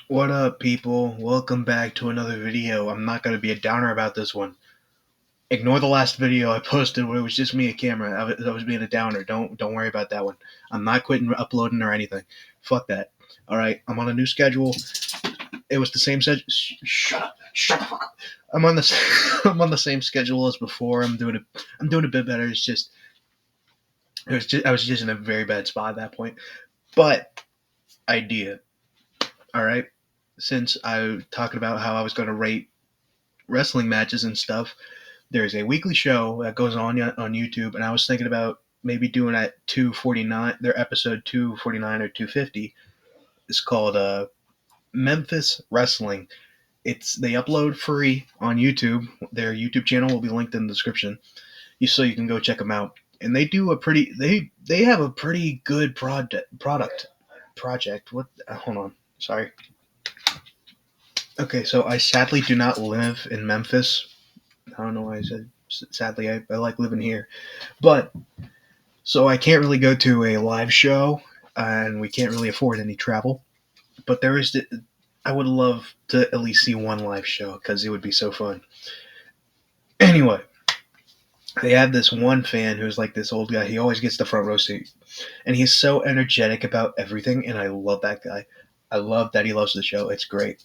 What up, people? Welcome back to another video. I'm not going to be a downer about this one. Ignore the last video I posted where it was just me and camera. I was being a downer. Don't worry about that one. I'm not quitting uploading or anything. Fuck that. All right, I'm on a new schedule. It was the same schedule. Shut up. Shut the fuck up. I'm on the I'm on the same schedule as before. I'm doing a bit better. I was just in a very bad spot at that point. But idea. All right. Since I was talking about how I was going to rate wrestling matches and stuff, there's a weekly show that goes on YouTube, and I was thinking about maybe doing at 249, their episode 249 or 250. It's called Memphis Wrestling. They upload free on YouTube. Their YouTube channel will be linked in the description, so you can go check them out. And they have a pretty good project. What? Hold on, sorry. Okay, so I sadly do not live in Memphis. I don't know why I said sadly. I like living here, but so I can't really go to a live show, and we can't really afford any travel. But I would love to at least see one live show because it would be so fun. Anyway, they have this one fan who's like this old guy. He always gets the front row seat, and he's so energetic about everything, and I love that guy. I love that he loves the show. It's great.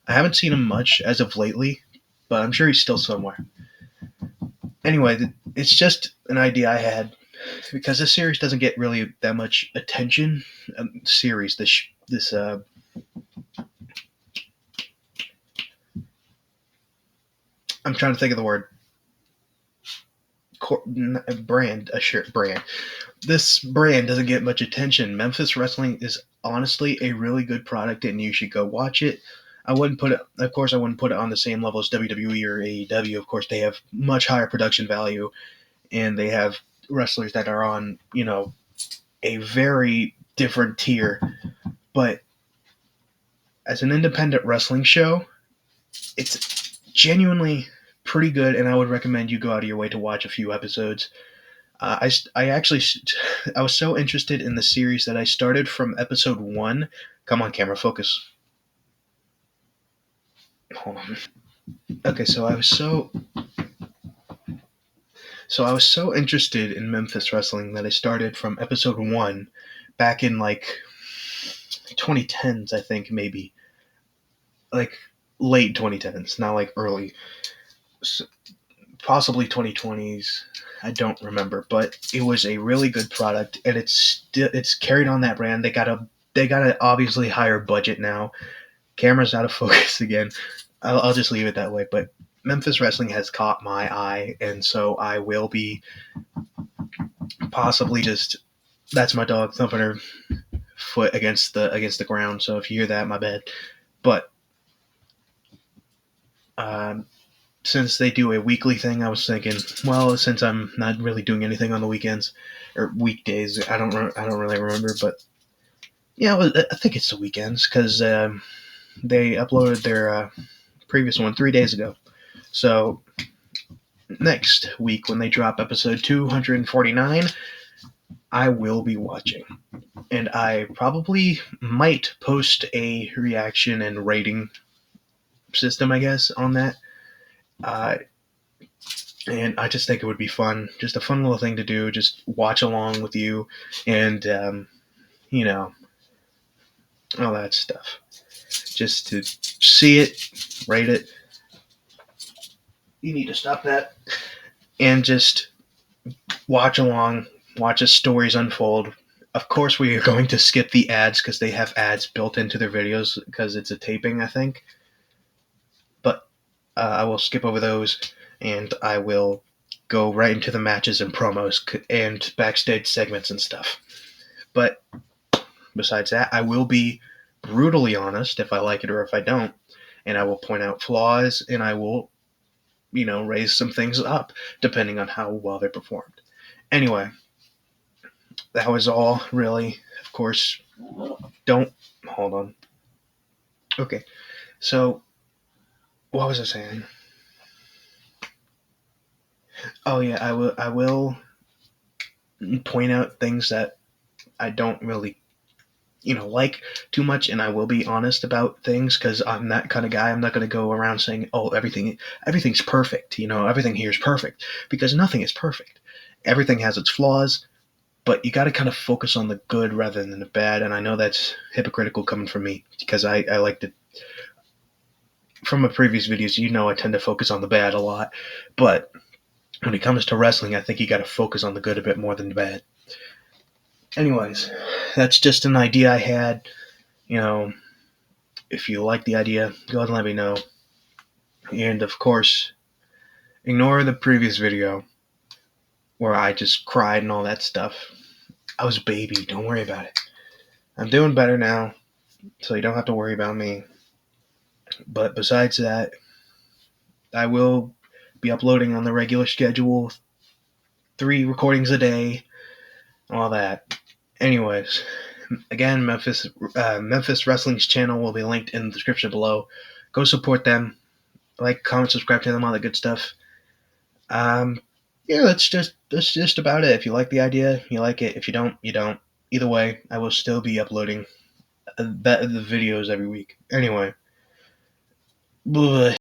I haven't seen him much as of lately, but I'm sure he's still somewhere. Anyway, it's just an idea I had because this series doesn't get really that much attention. Series this I'm trying to think of the word brand a shirt brand. This brand doesn't get much attention. Memphis Wrestling is honestly a really good product, and you should go watch it. Of course, I wouldn't put it on the same level as WWE or AEW. Of course, they have much higher production value, and they have wrestlers that are on, a very different tier. But as an independent wrestling show, it's genuinely pretty good, and I would recommend you go out of your way to watch a few episodes. I actually I was so interested in the series that I started from episode one. Come on, camera, focus. Hold on. Okay, so I was so interested in Memphis wrestling that I started from episode one, back in like 2010s, I think maybe, like late 2010s, not like early, possibly 2020s. I don't remember, but it was a really good product, and it's carried on that brand. They got a obviously higher budget now. Camera's out of focus again. I'll just leave it that way. But Memphis Wrestling has caught my eye, and so I will be possibly just, that's my dog thumping her foot against the ground. So if you hear that, my bad. But um, since they do a weekly thing, I was thinking, well, since I'm not really doing anything on the weekends or weekdays, I don't really remember, but yeah, I think it's the weekends because they uploaded their previous one 3 days ago. So next week when they drop episode 249, I will be watching, and I probably might post a reaction and rating system, I guess, on that. Uh, and I just think it would be fun, just a fun little thing to do, just watch along with you, and you know, all that stuff. Just to see it, rate it. You need to stop that, and just watch along, watch as stories unfold. Of course, we are going to skip the ads because they have ads built into their videos because it's a taping, I think. But I will skip over those, and I will go right into the matches and promos and backstage segments and stuff. But besides that, I will be brutally honest if I like it or if I don't, and I will point out flaws, and I will, raise some things up depending on how well they performed. Anyway, that was all really. Of course, don't hold on. Okay, so what was I saying? Oh yeah, I will point out things that I don't really, like too much, and I will be honest about things because I'm that kind of guy. I'm not going to go around saying, "Oh, everything's perfect." Everything here is perfect because nothing is perfect. Everything has its flaws, but you got to kind of focus on the good rather than the bad. And I know that's hypocritical coming from me because I like to. From my previous videos, I tend to focus on the bad a lot, but when it comes to wrestling, I think you got to focus on the good a bit more than the bad. Anyways, that's just an idea I had. You know, if you like the idea, go ahead and let me know. And of course, ignore the previous video where I just cried and all that stuff. I was a baby. Don't worry about it. I'm doing better now, so you don't have to worry about me. But besides that, I will be uploading on the regular schedule, 3 recordings a day, all that. Anyways, again, Memphis Wrestling's channel will be linked in the description below. Go support them. Like, comment, subscribe to them, all that good stuff. Yeah, that's just about it. If you like the idea, you like it. If you don't, you don't. Either way, I will still be uploading the videos every week. Anyway,